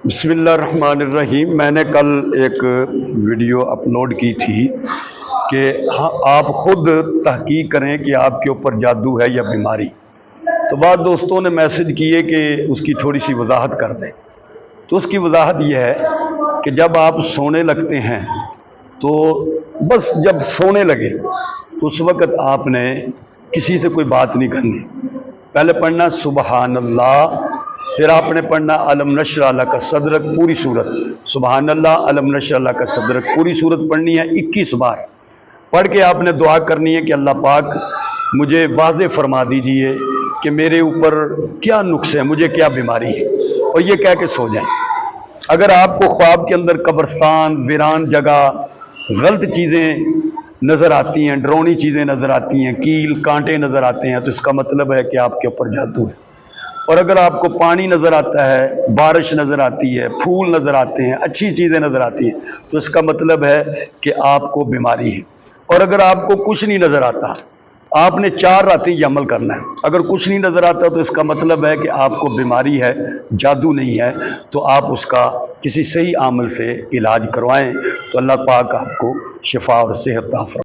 बिस्मिल्लाहिर्रहमानिर्रहीम। मैंने कल एक वीडियो अपलोड की थी कि हाँ, आप ख़ुद तहकीक करें कि आपके ऊपर जादू है या बीमारी। तो बाद दोस्तों ने मैसेज किए कि उसकी थोड़ी सी वजाहत कर दें। तो उसकी वजाहत यह है कि जब आप सोने लगते हैं तो बस जब सोने लगे तो उस वक़्त आपने किसी से कोई बात नहीं करनी। पहले पढ़ना सुबहान अल्लाह, फिर आपने पढ़ना अलम नशरह लका सदरक, पूरी सूरत सुबहान अल्लाह अलम नशरह लका सदरक पूरी सूरत पढ़नी है 21 बार। पढ़ के आपने दुआ करनी है कि अल्लाह पाक मुझे वाज़े फरमा दीजिए कि मेरे ऊपर क्या नुक्स है, मुझे क्या बीमारी है, और ये कह के सो जाएं। अगर आपको ख्वाब के अंदर कब्रिस्तान, वीरान जगह, गलत चीज़ें नज़र आती हैं, डरावनी चीज़ें नज़र आती हैं, कील कांटे नज़र आते हैं, तो इसका मतलब है कि आपके ऊपर जादू है। और अगर आपको पानी नज़र आता है, बारिश नज़र आती है, फूल नज़र आते हैं, अच्छी चीज़ें नज़र आती हैं, तो इसका मतलब है कि आपको बीमारी है। और अगर आपको कुछ नहीं नज़र आता, आपने 4 रातें ये अमल करना है। अगर कुछ नहीं नज़र आता तो इसका मतलब है कि आपको बीमारी है, जादू नहीं है। तो आप उसका किसी सही अमल से इलाज करवाएं तो अल्लाह पाक आपको शिफा और सेहत अता फरमाए।